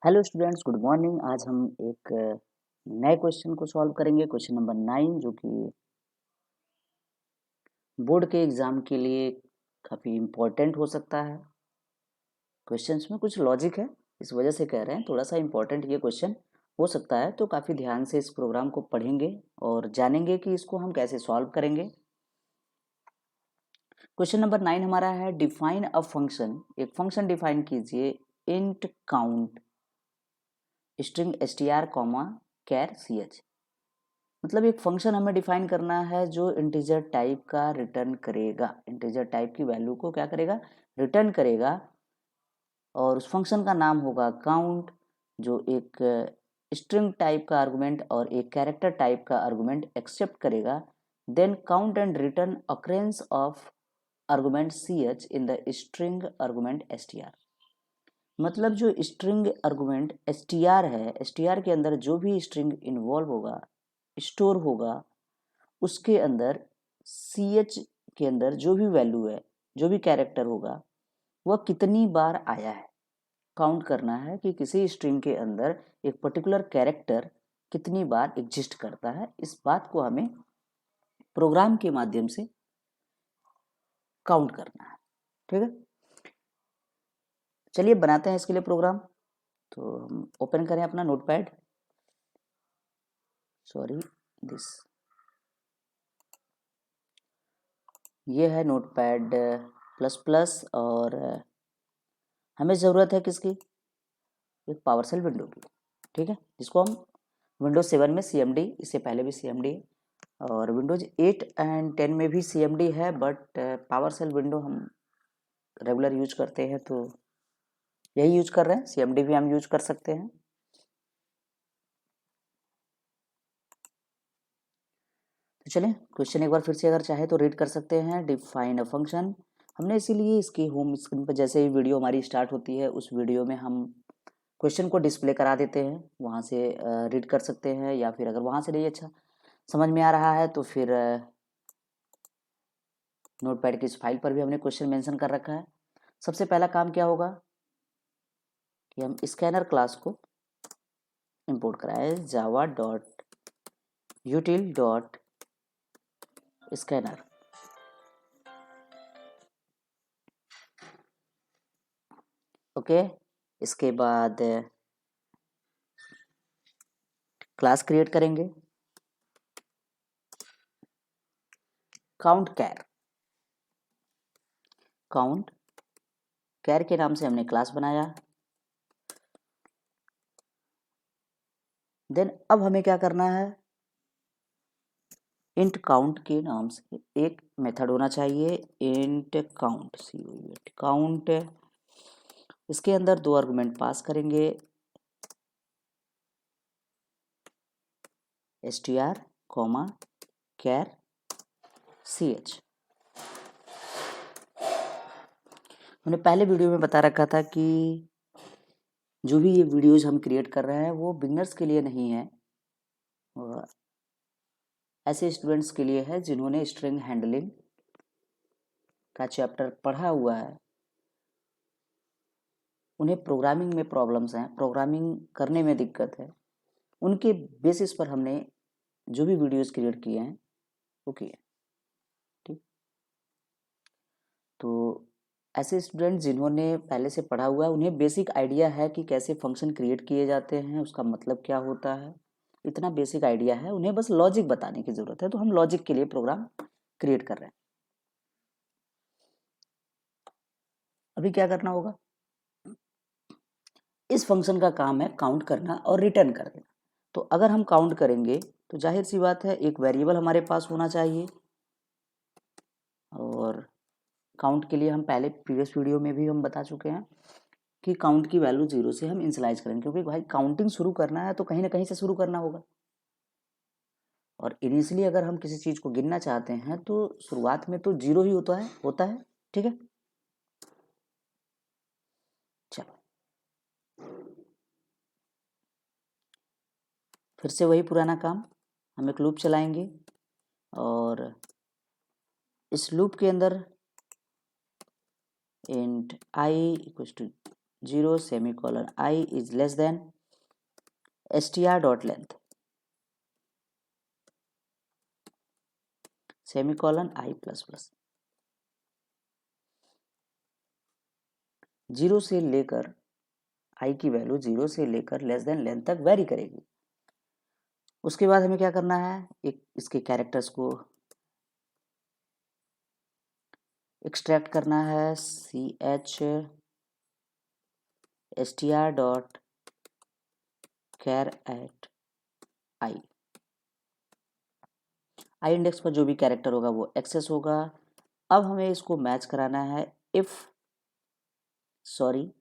Hello students, good morning. आज हम एक नए क्वेश्चन को सॉल्व करेंगे, क्वेश्चन नंबर 9, जो कि बोर्ड के एग्ज़ाम के लिए काफ़ी इम्पोर्टेंट हो सकता है। क्वेश्चंस में कुछ लॉजिक है, इस वजह से कह रहे हैं थोड़ा सा इम्पोर्टेंट ये क्वेश्चन हो सकता है। तो काफ़ी ध्यान से इस प्रोग्राम को पढ़ेंगे और जानेंगे कि इसको हम कैसे सॉल्व करेंगे। क्वेश्चन नंबर 9 हमारा है, डिफाइन अ फंक्शन। एक फंक्शन डिफाइन कीजिए, int count string str comma char ch। मतलब एक फंक्शन हमें डिफाइन करना है जो इंटीजर टाइप का रिटर्न करेगा, इंटीजर टाइप की वैल्यू को क्या करेगा, रिटर्न करेगा। और उस फंक्शन का नाम होगा काउंट, जो एक स्ट्रिंग टाइप का आर्गुमेंट और एक कैरेक्टर टाइप का आर्गुमेंट एक्सेप्ट करेगा। Then count and return occurrence of argument ch in the string argument str। मतलब जो स्ट्रिंग आर्गुमेंट str है, str के अंदर जो भी स्ट्रिंग इन्वॉल्व होगा, स्टोर होगा, उसके अंदर ch के अंदर जो भी वैल्यू है, जो भी कैरेक्टर होगा, वह कितनी बार आया है। काउंट करना है कि किसी स्ट्रिंग के अंदर एक पर्टिकुलर कैरेक्टर कितनी बार एग्जिस्ट करता है। इस बात को हमें प्रोग्राम के माध्यम से काउंट करना है। ठीक है, चलिए बनाते हैं इसके लिए प्रोग्राम। तो हम ओपन करें अपना नोटपैड, सॉरी दिस, ये है नोटपैड प्लस प्लस। और हमें ज़रूरत है किसकी, एक पावर सेल विंडो की। ठीक है, जिसको हम विंडोज 7 में CMD, इससे पहले भी CMD है, और विंडोज 8 एंड 10 में भी CMD है, बट पावर सेल विंडो हम रेगुलर यूज करते हैं तो यही यूज कर रहे हैं। CMD भी हम यूज कर सकते हैं। तो चलें क्वेश्चन एक बार फिर से अगर चाहे तो रीड कर सकते हैं। डिफाइन अ फंक्शन, हमने इसीलिए इसकी होम स्क्रीन पर जैसे ही वीडियो हमारी स्टार्ट होती है उस वीडियो में हम क्वेश्चन को डिस्प्ले करा देते हैं, वहाँ से रीड कर सकते हैं। या फिर अगर वहाँ से नहीं अच्छा समझ में आ रहा है तो फिर नोटपैड की इस फाइल पर भी हमने क्वेश्चन मेंशन कर रखा है। सबसे पहला काम क्या होगा कि हम स्कैनर क्लास को इंपोर्ट कराए, Java dot यूटिल dot scanner. Okay, इसके बाद क्लास क्रिएट करेंगे, काउंट कैर। काउंट कैर के नाम से हमने क्लास बनाया। देन अब हमें क्या करना है, इंट काउंट के नाम से एक मेथड होना चाहिए, इंट काउंट, काउंट। इसके अंदर दो आर्गुमेंट पास करेंगे, str कॉमा कैर ch। मैंने पहले वीडियो में बता रखा था कि जो भी ये वीडियोज हम क्रिएट कर रहे हैं वो बिगनर्स के लिए नहीं है, और ऐसे स्टूडेंट्स के लिए है जिन्होंने स्ट्रिंग हैंडलिंग का चैप्टर पढ़ा हुआ है, उन्हें प्रोग्रामिंग में प्रॉब्लम्स हैं, प्रोग्रामिंग करने में दिक्कत है। उनके बेसिस पर हमने जो भी वीडियोस क्रिएट किए हैं वो किए। ठीक, तो ऐसे स्टूडेंट जिन्होंने पहले से पढ़ा हुआ है, उन्हें बेसिक आइडिया है कि कैसे फंक्शन क्रिएट किए जाते हैं, उसका मतलब क्या होता है, इतना बेसिक आइडिया है। उन्हें बस लॉजिक बताने की ज़रूरत है, तो हम लॉजिक के लिए प्रोग्राम क्रिएट कर रहे हैं। अभी क्या करना होगा, इस फंक्शन का काम है काउंट करना और रिटर्न कर देना। तो अगर हम काउंट करेंगे तो जाहिर सी बात है एक वेरिएबल हमारे पास होना चाहिए, और काउंट के लिए हम पहले प्रीवियस वीडियो में भी हम बता चुके हैं कि काउंट की वैल्यू 0 से हम इनिशियलाइज करेंगे, क्योंकि भाई काउंटिंग शुरू करना है तो कहीं ना कहीं से शुरू करना होगा। और इनिशियली अगर हम किसी चीज़ को गिनना चाहते हैं तो शुरुआत में तो 0 ही होता है। ठीक है, चलो फिर से वही पुराना काम, हम एक लूप चलाएंगे और इस लूप के अंदर int i equals to 0 semicolon I is less than str dot length semicolon I plus plus. 0 से लेकर I की वैल्यू 0 से लेकर लेस देन लेंथ तक वेरी करेगी। उसके बाद हमें क्या करना है, एक इसके कैरेक्टर्स को एक्सट्रैक्ट करना है। ch str dot char at I. I index पर जो भी कैरेक्टर होगा वो एक्सेस होगा। अब हमें इसको मैच कराना है इफ, सॉरी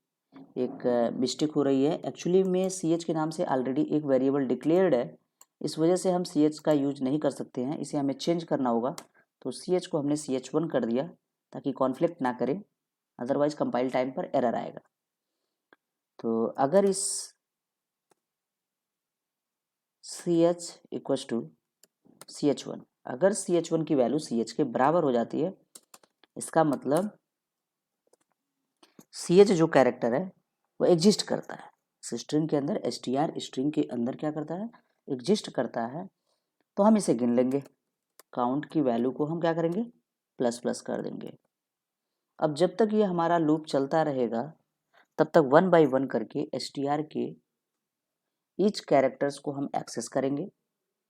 एक मिस्टेक हो रही है, एक्चुअली में ch के नाम से ऑलरेडी एक वेरिएबल डिक्लेयर्ड है, इस वजह से हम ch का यूज नहीं कर सकते हैं, इसे हमें चेंज करना होगा। तो ch को हमने ch1 कर दिया ताकि कॉन्फ्लिक्ट ना करे, अदरवाइज कंपाइल टाइम पर एरर आएगा। तो अगर इस ch इक्वल्स टू ch1, अगर ch1 की वैल्यू ch के बराबर हो जाती है, इसका मतलब ch जो कैरेक्टर है वो एग्जिस्ट करता है स्ट्रिंग के अंदर। str स्ट्रिंग के अंदर क्या करता है, एग्जिस्ट करता है। तो हम इसे गिन लेंगे, काउंट की वैल्यू को हम क्या करेंगे, प्लस प्लस कर देंगे। अब जब तक ये हमारा लूप चलता रहेगा तब तक 1 बाई 1 करके str के ईच कैरेक्टर्स को हम एक्सेस करेंगे।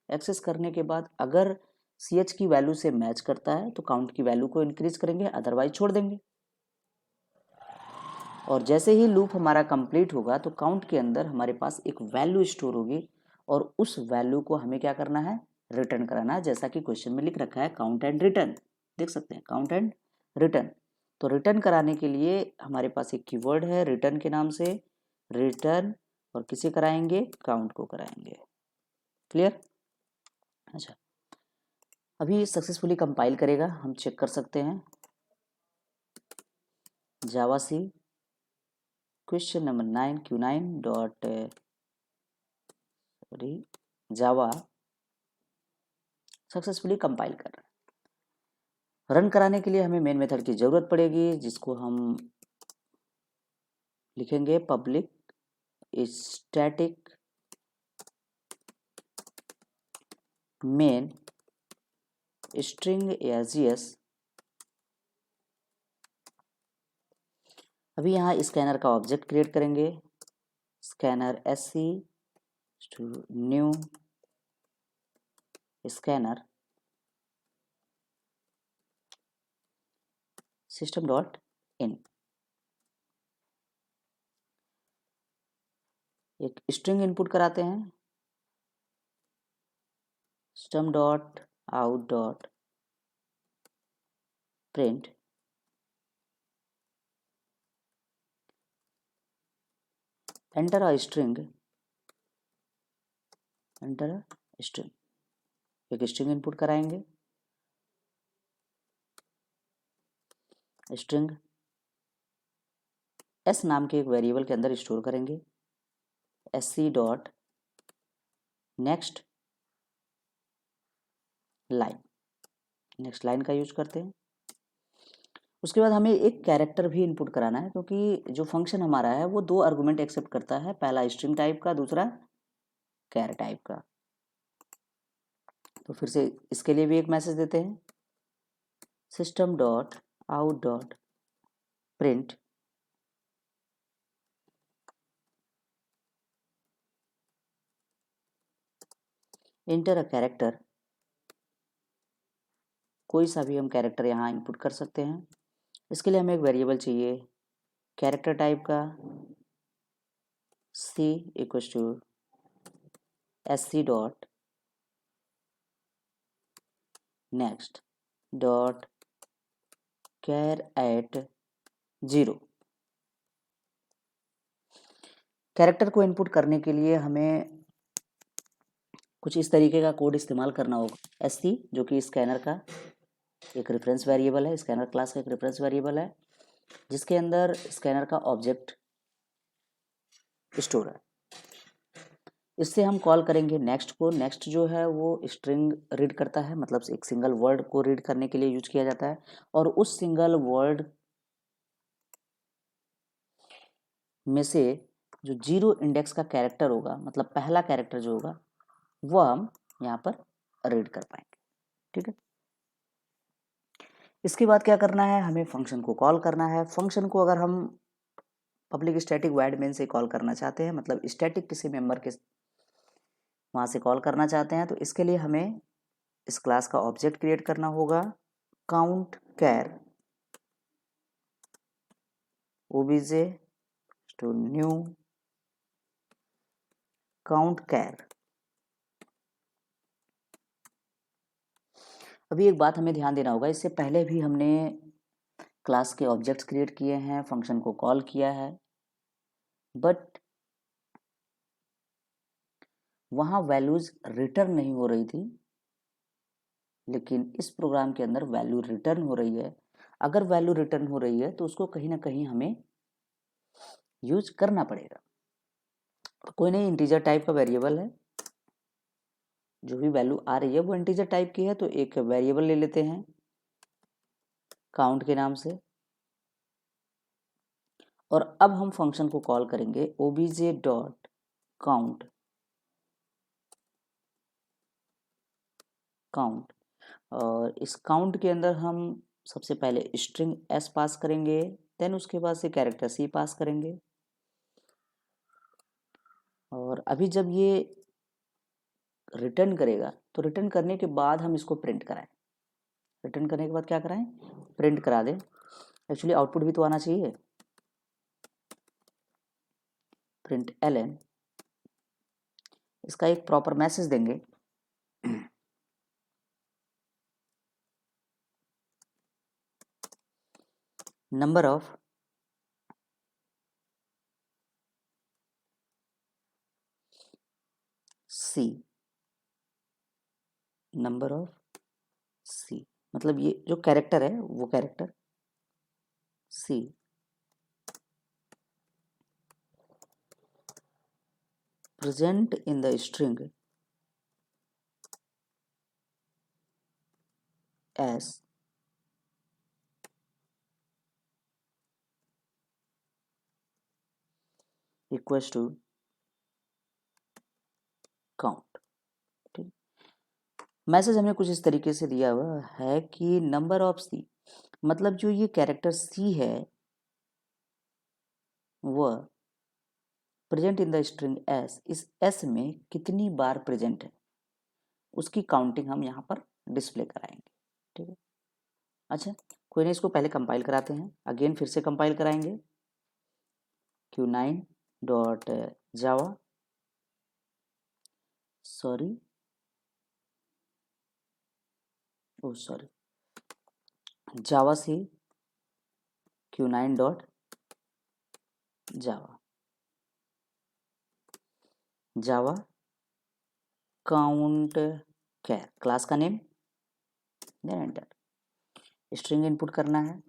एक्सेस करने के बाद अगर ch की वैल्यू से मैच करता है तो काउंट की वैल्यू को इंक्रीज करेंगे, अदरवाइज छोड़ देंगे। और जैसे ही लूप हमारा कंप्लीट होगा तो काउंट के अंदर हमारे पास एक वैल्यू स्टोर होगी और उस वैल्यू को हमें क्या करना है, रिटर्न कराना है, जैसा कि क्वेश्चन में लिख रखा है काउंट एंड रिटर्न। देख सकते हैं काउंट एंड रिटर्न। तो रिटर्न कराने के लिए हमारे पास एक कीवर्ड है रिटर्न के नाम से, रिटर्न, और किसे कराएंगे, काउंट को कराएंगे। क्लियर? अच्छा, अभी सक्सेसफुली कंपाइल करेगा, हम चेक कर सकते हैं। जावा सी question number 9 Q9 dot Java successfully compile कर रहा है। रन कराने के लिए हमें मेन मेथड की जरूरत पड़ेगी, जिसको हम लिखेंगे public static main string S. अभी यहाँ स्कैनर का ऑब्जेक्ट क्रिएट करेंगे, scanner sc to new scanner system dot in. एक स्ट्रिंग इनपुट कराते हैं, system dot out dot print enter a string, enter a string. एक स्ट्रिंग इनपुट कराएंगे, string s नाम के एक वेरिएबल के अंदर स्टोर करेंगे, sc dot next line, next line का यूज करते हैं। उसके बाद हमें एक कैरेक्टर भी इनपुट कराना है, क्योंकि जो फंक्शन हमारा है वो दो आर्गुमेंट एक्सेप्ट करता है, पहला स्ट्रिंग टाइप का, दूसरा कैर टाइप का। तो फिर से इसके लिए भी एक मैसेज देते हैं, system dot out dot print inter a character. कोई सा भी हम कैरेक्टर यहाँ इनपुट कर सकते हैं। इसके लिए हमें एक वेरिएबल चाहिए कैरेक्टर टाइप का, c equals to sc dot next dot char at 0। Character को इनपुट करने के लिए हमें कुछ इस तरीके का कोड इस्तेमाल करना होगा। sc जो कि स्कैनर का एक रेफरेंस वेरिएबल है, स्कैनर क्लास का एक रेफरेंस वेरिएबल है, जिसके अंदर स्कैनर का ऑब्जेक्ट स्टोर है। इससे हम कॉल करेंगे नेक्स्ट को। नेक्स्ट जो है वो स्ट्रिंग रीड करता है, मतलब एक सिंगल वर्ड को रीड करने के लिए यूज किया जाता है, और उस सिंगल वर्ड में से जो 0 इंडेक्स का कैरेक्टर होगा, मतलब पहला कैरेक्टर जो होगा, वह हम यहाँ पर रीड कर पाएंगे। ठीक है, इसके बाद क्या करना है, हमें फंक्शन को कॉल करना है। फंक्शन को अगर हम पब्लिक स्टैटिक वॉइड मेन से कॉल करना चाहते हैं, मतलब स्टैटिक किसी मेंबर के वहाँ से कॉल करना चाहते हैं, तो इसके लिए हमें इस क्लास का ऑब्जेक्ट क्रिएट करना होगा, count char obj to new count char. अभी एक बात हमें ध्यान देना होगा, इससे पहले भी हमने क्लास के ऑब्जेक्ट्स क्रिएट किए हैं, फंक्शन को कॉल किया है, बट वहाँ वैल्यूज रिटर्न नहीं हो रही थी, लेकिन इस प्रोग्राम के अंदर वैल्यू रिटर्न हो रही है। अगर वैल्यू रिटर्न हो रही है तो उसको कहीं ना कहीं हमें यूज करना पड़ेगा। तो कोई नहीं, इंटीजर टाइप का वेरिएबल है, जो भी वैल्यू आ रही है वो इंटीजर टाइप की है, तो एक वेरिएबल ले लेते हैं काउंट के नाम से, और अब हम फंक्शन को कॉल करेंगे obj डॉट काउंट काउंट, और इस काउंट के अंदर हम सबसे पहले स्ट्रिंग s पास करेंगे, देन उसके बाद से कैरेक्टर c पास करेंगे। और अभी जब ये रिटर्न करेगा तो रिटर्न करने के बाद हम इसको प्रिंट कराएं। रिटर्न करने के बाद क्या कराएं, प्रिंट करा दें। एक्चुअली आउटपुट भी तो आना चाहिए, प्रिंट ln, इसका एक प्रॉपर मैसेज देंगे, number of C, number of C, मतलब ये जो कैरेक्टर है वो character C present in the string as equals to count। ठीक, मैसेज हमने कुछ इस तरीके से दिया हुआ है कि नंबर ऑफ सी, मतलब जो ये कैरेक्टर सी है वह present in the string S, इस एस में कितनी बार प्रेजेंट है उसकी काउंटिंग हम यहाँ पर डिस्प्ले कराएंगे। ठीक है, अच्छा कोई नहीं, इसको पहले कंपाइल कराते हैं, अगेन फिर से कंपाइल कराएंगे q9 dot java, sorry oh sorry java C q9 dot java, java count char, class का name, then enter. String input करना है,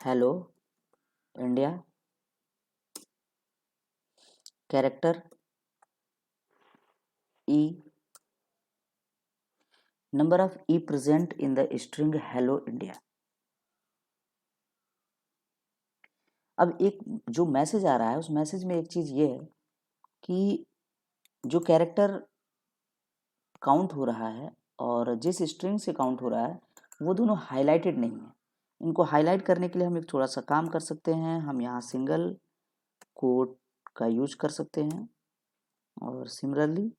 hello India, character E, number of E present in the string hello India. अब एक जो message आ रहा है उस message में एक चीज ये है कि जो कैरेक्टर काउंट हो रहा है और जिस स्ट्रिंग से काउंट हो रहा है वो दोनों हाईलाइटेड नहीं है। इनको हाईलाइट करने के लिए हम एक थोड़ा सा काम कर सकते हैं, हम यहाँ सिंगल कोट का यूज कर सकते हैं, और सिमिलरली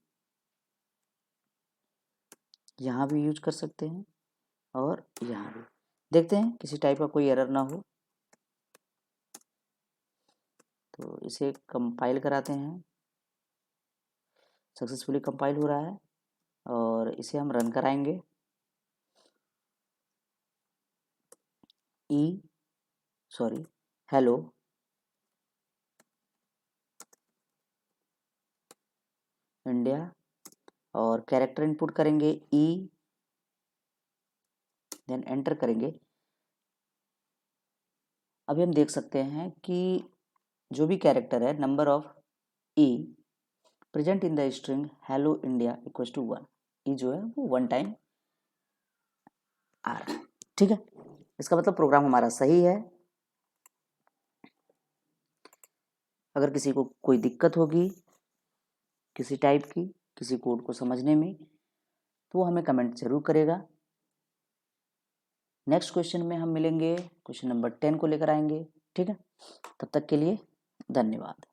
यहाँ भी यूज कर सकते हैं, और यहाँ भी। देखते हैं किसी टाइप का कोई एरर ना हो, तो इसे कंपाइल कराते हैं, सक्सेसफुली कंपाइल हो रहा है, और इसे हम रन कराएंगे। हेलो इंडिया, और कैरेक्टर इनपुट करेंगे ई, देन एंटर करेंगे। अभी हम देख सकते हैं कि जो भी कैरेक्टर है number of E present in the string hello India equals to 1, E जो है वो 1 टाइम आ रहा है। ठीक है, इसका मतलब प्रोग्राम हमारा सही है। अगर किसी को कोई दिक्कत होगी किसी टाइप की किसी कोड को समझने में तो वो हमें कमेंट जरूर करेगा। नेक्स्ट क्वेश्चन में हम मिलेंगे, क्वेश्चन नंबर 10 को लेकर आएंगे। ठीक है, तब तक के लिए धन्यवाद।